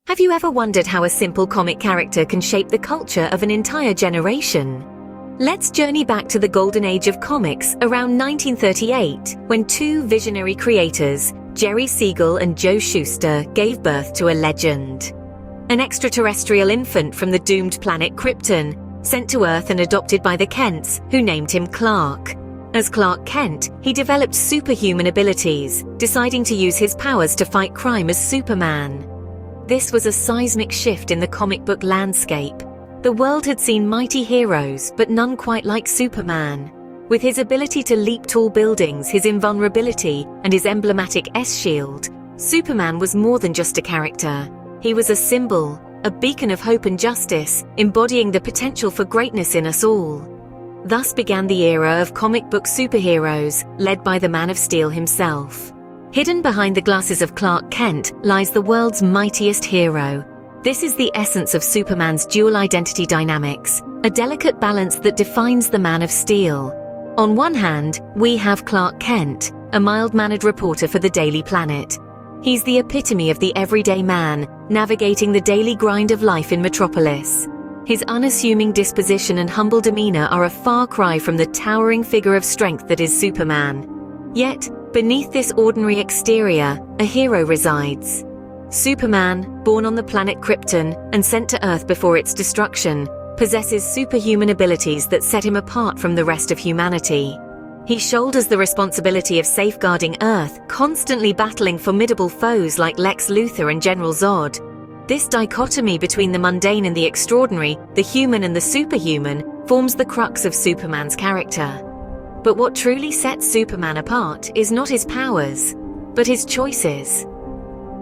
Have you ever wondered how a simple comic character can shape the culture of an entire generation? Let's journey back to the golden age of comics around 1938, when two visionary creators, Jerry Siegel and Joe Shuster, gave birth to a legend. An extraterrestrial infant from the doomed planet Krypton, sent to Earth and adopted by the Kents, who named him Clark. As Clark Kent, he developed superhuman abilities, deciding to use his powers to fight crime as Superman. This was a seismic shift in the comic book landscape. The world had seen mighty heroes, but none quite like Superman. With his ability to leap tall buildings, his invulnerability, and his emblematic S-shield, Superman was more than just a character. He was a symbol, a beacon of hope and justice, embodying the potential for greatness in us all. Thus began the era of comic book superheroes, led by the Man of Steel himself. Hidden behind the glasses of Clark Kent lies the world's mightiest hero. This is the essence of Superman's dual identity dynamics, a delicate balance that defines the Man of Steel. On one hand, we have Clark Kent, a mild-mannered reporter for the Daily Planet. He's the epitome of the everyday man, navigating the daily grind of life in Metropolis. His unassuming disposition and humble demeanor are a far cry from the towering figure of strength that is Superman. Yet, beneath this ordinary exterior, a hero resides. Superman, born on the planet Krypton and sent to Earth before its destruction, possesses superhuman abilities that set him apart from the rest of humanity. He shoulders the responsibility of safeguarding Earth, constantly battling formidable foes like Lex Luthor and General Zod. This dichotomy between the mundane and the extraordinary, the human and the superhuman, forms the crux of Superman's character. But what truly sets Superman apart is not his powers, but his choices.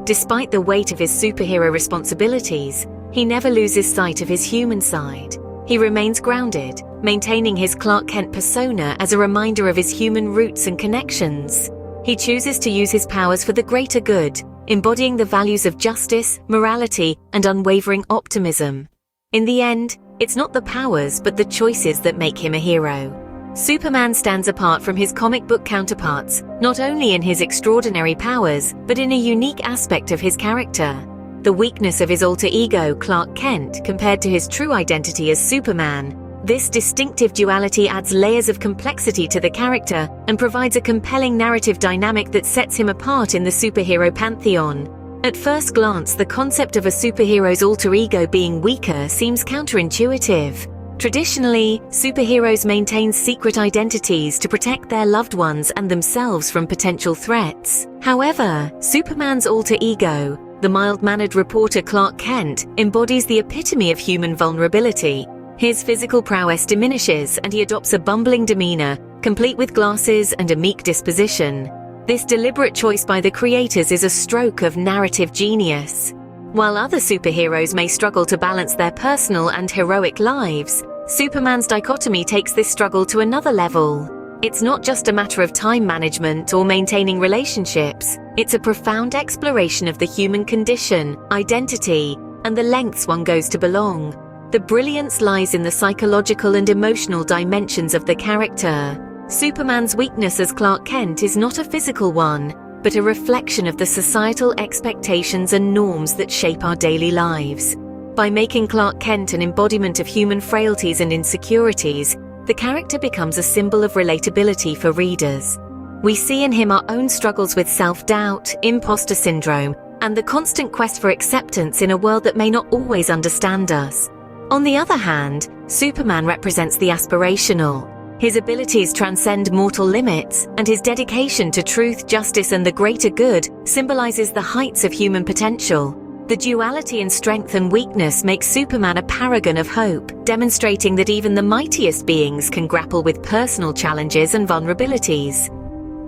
Despite the weight of his superhero responsibilities, he never loses sight of his human side. He remains grounded, maintaining his Clark Kent persona as a reminder of his human roots and connections. He chooses to use his powers for the greater good, embodying the values of justice, morality, and unwavering optimism. In the end, it's not the powers but the choices that make him a hero. Superman stands apart from his comic book counterparts, not only in his extraordinary powers, but in a unique aspect of his character. The weakness of his alter ego, Clark Kent, compared to his true identity as Superman. This distinctive duality adds layers of complexity to the character and provides a compelling narrative dynamic that sets him apart in the superhero pantheon. At first glance, the concept of a superhero's alter ego being weaker seems counterintuitive. Traditionally, superheroes maintain secret identities to protect their loved ones and themselves from potential threats. However, Superman's alter ego, the mild-mannered reporter Clark Kent, embodies the epitome of human vulnerability. His physical prowess diminishes and he adopts a bumbling demeanor, complete with glasses and a meek disposition. This deliberate choice by the creators is a stroke of narrative genius. While other superheroes may struggle to balance their personal and heroic lives, Superman's dichotomy takes this struggle to another level. It's not just a matter of time management or maintaining relationships. It's a profound exploration of the human condition, identity, and the lengths one goes to belong. The brilliance lies in the psychological and emotional dimensions of the character. Superman's weakness as Clark Kent is not a physical one, but a reflection of the societal expectations and norms that shape our daily lives. By making Clark Kent an embodiment of human frailties and insecurities, the character becomes a symbol of relatability for readers. We see in him our own struggles with self-doubt, imposter syndrome, and the constant quest for acceptance in a world that may not always understand us. On the other hand, Superman represents the aspirational. His abilities transcend mortal limits, and his dedication to truth, justice, and the greater good symbolizes the heights of human potential. The duality in strength and weakness makes Superman a paragon of hope, demonstrating that even the mightiest beings can grapple with personal challenges and vulnerabilities.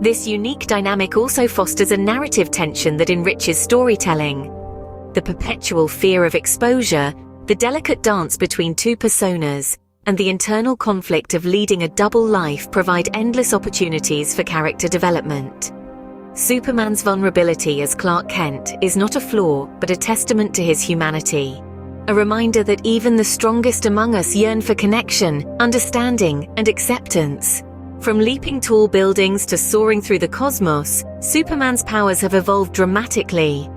This unique dynamic also fosters a narrative tension that enriches storytelling. The perpetual fear of exposure, the delicate dance between two personas, and the internal conflict of leading a double life provide endless opportunities for character development. Superman's vulnerability as Clark Kent is not a flaw, but a testament to his humanity. A reminder that even the strongest among us yearn for connection, understanding, and acceptance. From leaping tall buildings to soaring through the cosmos, Superman's powers have evolved dramatically.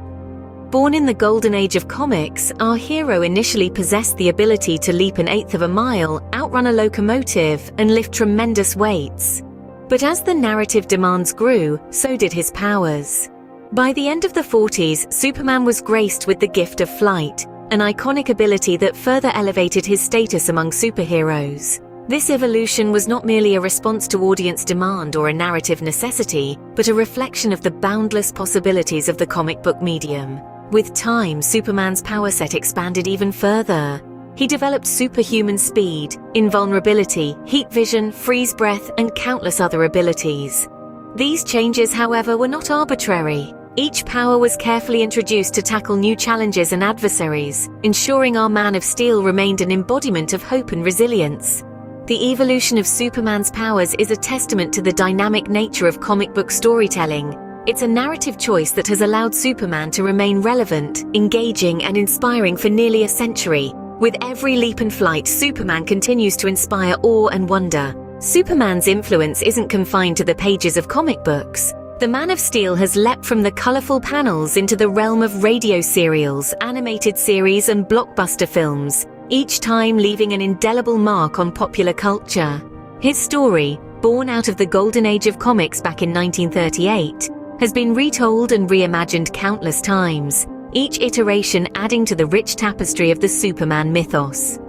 Born in the golden age of comics, our hero initially possessed the ability to leap an eighth of a mile, outrun a locomotive, and lift tremendous weights. But as the narrative demands grew, so did his powers. By the end of the 40s, Superman was graced with the gift of flight, an iconic ability that further elevated his status among superheroes. This evolution was not merely a response to audience demand or a narrative necessity, but a reflection of the boundless possibilities of the comic book medium. With time, Superman's power set expanded even further. He developed superhuman speed, invulnerability, heat vision, freeze breath, and countless other abilities. These changes, however, were not arbitrary. Each power was carefully introduced to tackle new challenges and adversaries, ensuring our Man of Steel remained an embodiment of hope and resilience. The evolution of Superman's powers is a testament to the dynamic nature of comic book storytelling. It's a narrative choice that has allowed Superman to remain relevant, engaging, and inspiring for nearly a century. With every leap and flight, Superman continues to inspire awe and wonder. Superman's influence isn't confined to the pages of comic books. The Man of Steel has leapt from the colorful panels into the realm of radio serials, animated series, and blockbuster films, each time leaving an indelible mark on popular culture. His story, born out of the golden age of comics back in 1938, has been retold and reimagined countless times, each iteration adding to the rich tapestry of the Superman mythos.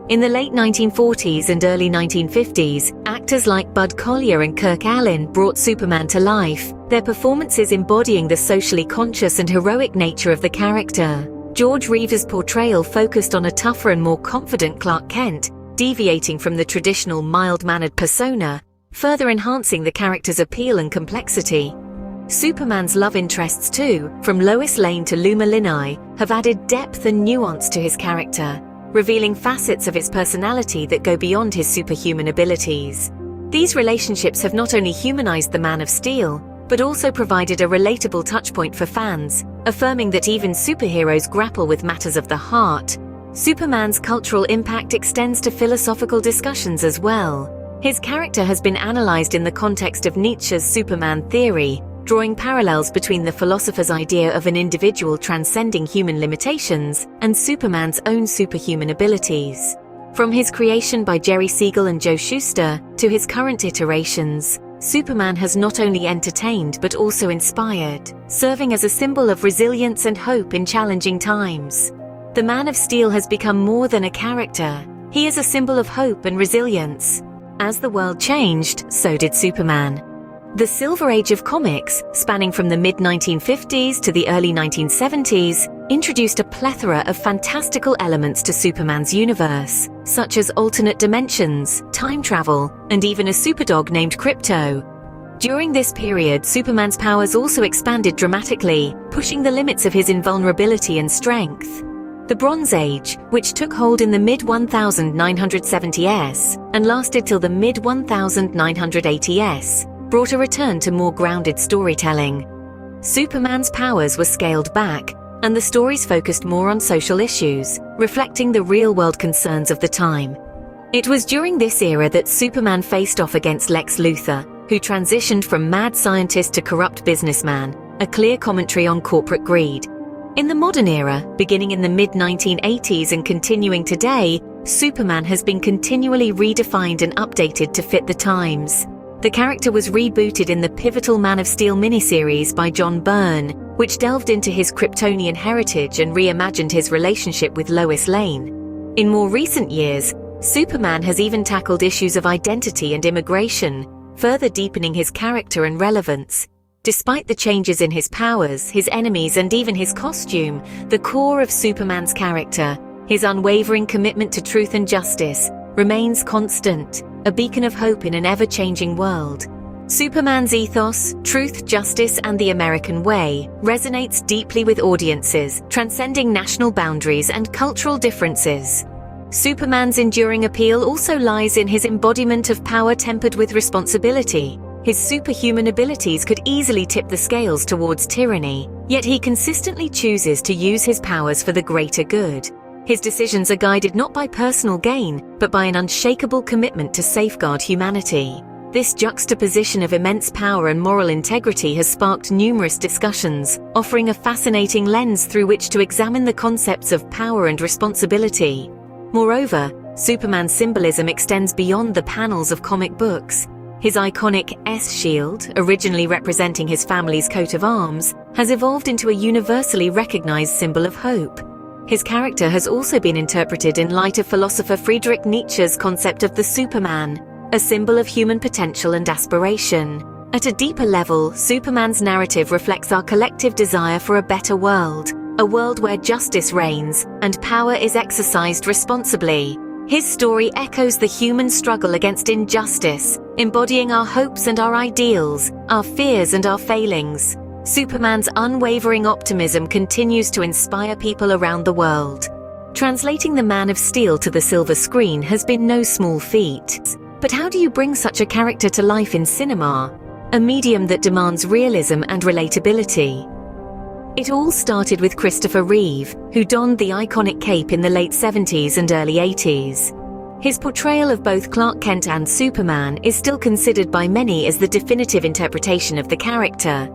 In the late 1940s and early 1950s, actors like Bud Collyer and Kirk Alyn brought Superman to life, their performances embodying the socially conscious and heroic nature of the character. George Reeves' portrayal focused on a tougher and more confident Clark Kent, deviating from the traditional mild-mannered persona, further enhancing the character's appeal and complexity. Superman's love interests too, from Lois Lane to Luma Linai, have added depth and nuance to his character, revealing facets of his personality that go beyond his superhuman abilities. These relationships have not only humanized the Man of Steel, but also provided a relatable touchpoint for fans, affirming that even superheroes grapple with matters of the heart. Superman's cultural impact extends to philosophical discussions as well. His character has been analyzed in the context of Nietzsche's Superman theory, drawing parallels between the philosopher's idea of an individual transcending human limitations and Superman's own superhuman abilities. From his creation by Jerry Siegel and Joe Shuster to his current iterations, Superman has not only entertained but also inspired, serving as a symbol of resilience and hope in challenging times. The Man of Steel has become more than a character. He is a symbol of hope and resilience. As the world changed, so did Superman. The Silver Age of comics, spanning from the mid-1950s to the early 1970s, introduced a plethora of fantastical elements to Superman's universe, such as alternate dimensions, time travel, and even a superdog named Krypton. During this period, Superman's powers also expanded dramatically, pushing the limits of his invulnerability and strength. The Bronze Age, which took hold in the mid-1970s and lasted till the mid-1980s, brought a return to more grounded storytelling. Superman's powers were scaled back, and the stories focused more on social issues, reflecting the real-world concerns of the time. It was during this era that Superman faced off against Lex Luthor, who transitioned from mad scientist to corrupt businessman, a clear commentary on corporate greed. In the modern era, beginning in the mid-1980s and continuing today, Superman has been continually redefined and updated to fit the times. The character was rebooted in the pivotal Man of Steel miniseries by John Byrne, which delved into his Kryptonian heritage and reimagined his relationship with Lois Lane. In more recent years, Superman has even tackled issues of identity and immigration, further deepening his character and relevance. Despite the changes in his powers, his enemies, and even his costume, the core of Superman's character, his unwavering commitment to truth and justice, remains constant, a beacon of hope in an ever-changing world. Superman's ethos, truth, justice, and the American way resonates deeply with audiences, transcending national boundaries and cultural differences. Superman's enduring appeal also lies in his embodiment of power tempered with responsibility. His superhuman abilities could easily tip the scales towards tyranny, yet he consistently chooses to use his powers for the greater good. His decisions are guided not by personal gain, but by an unshakable commitment to safeguard humanity. This juxtaposition of immense power and moral integrity has sparked numerous discussions, offering a fascinating lens through which to examine the concepts of power and responsibility. Moreover, Superman's symbolism extends beyond the panels of comic books. His iconic S-shield, originally representing his family's coat of arms, has evolved into a universally recognized symbol of hope. His character has also been interpreted in light of philosopher Friedrich Nietzsche's concept of the Superman, a symbol of human potential and aspiration. At a deeper level, Superman's narrative reflects our collective desire for a better world, a world where justice reigns and power is exercised responsibly. His story echoes the human struggle against injustice, embodying our hopes and our ideals, our fears and our failings. Superman's unwavering optimism continues to inspire people around the world. Translating the Man of Steel to the silver screen has been no small feat. But how do you bring such a character to life in cinema, a medium that demands realism and relatability? It all started with Christopher Reeve, who donned the iconic cape in the late 70s and early 80s. His portrayal of both Clark Kent and Superman is still considered by many as the definitive interpretation of the character.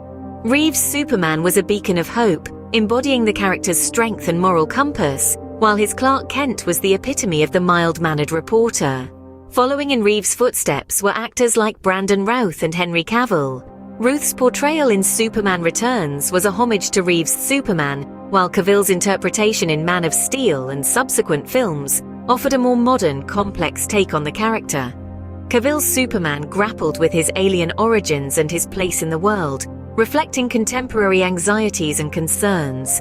Reeve's Superman was a beacon of hope, embodying the character's strength and moral compass, while his Clark Kent was the epitome of the mild-mannered reporter. Following in Reeve's footsteps were actors like Brandon Routh and Henry Cavill. Routh's portrayal in Superman Returns was a homage to Reeve's Superman, while Cavill's interpretation in Man of Steel and subsequent films offered a more modern, complex take on the character. Cavill's Superman grappled with his alien origins and his place in the world, reflecting contemporary anxieties and concerns.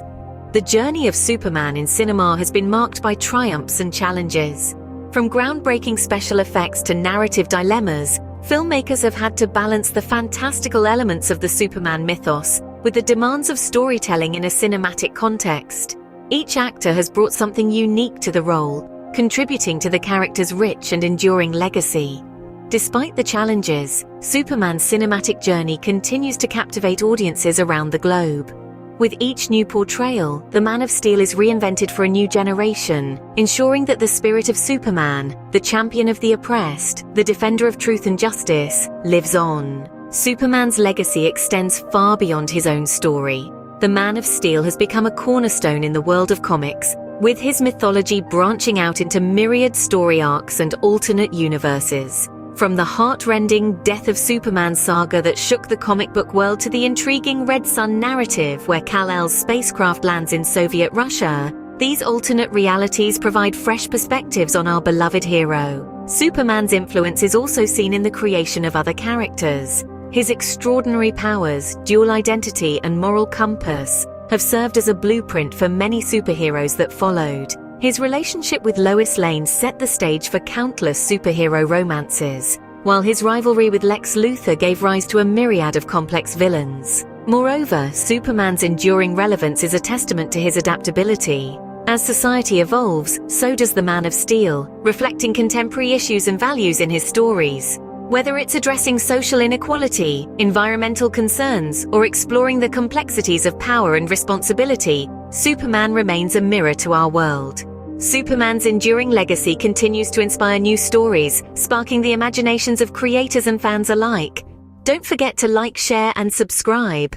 The journey of Superman in cinema has been marked by triumphs and challenges. From groundbreaking special effects to narrative dilemmas, filmmakers have had to balance the fantastical elements of the Superman mythos with the demands of storytelling in a cinematic context. Each actor has brought something unique to the role, contributing to the character's rich and enduring legacy. Despite the challenges, Superman's cinematic journey continues to captivate audiences around the globe. With each new portrayal, the Man of Steel is reinvented for a new generation, ensuring that the spirit of Superman, the champion of the oppressed, the defender of truth and justice, lives on. Superman's legacy extends far beyond his own story. The Man of Steel has become a cornerstone in the world of comics, with his mythology branching out into myriad story arcs and alternate universes. From the heart-rending Death of Superman saga that shook the comic book world to the intriguing Red Sun narrative where Kal-El's spacecraft lands in Soviet Russia, these alternate realities provide fresh perspectives on our beloved hero. Superman's influence is also seen in the creation of other characters. His extraordinary powers, dual identity, and moral compass have served as a blueprint for many superheroes that followed. His relationship with Lois Lane set the stage for countless superhero romances, while his rivalry with Lex Luthor gave rise to a myriad of complex villains. Moreover, Superman's enduring relevance is a testament to his adaptability. As society evolves, so does the Man of Steel, reflecting contemporary issues and values in his stories. Whether it's addressing social inequality, environmental concerns, or exploring the complexities of power and responsibility, Superman remains a mirror to our world. Superman's enduring legacy continues to inspire new stories, sparking the imaginations of creators and fans alike. Don't forget to like, share, and subscribe.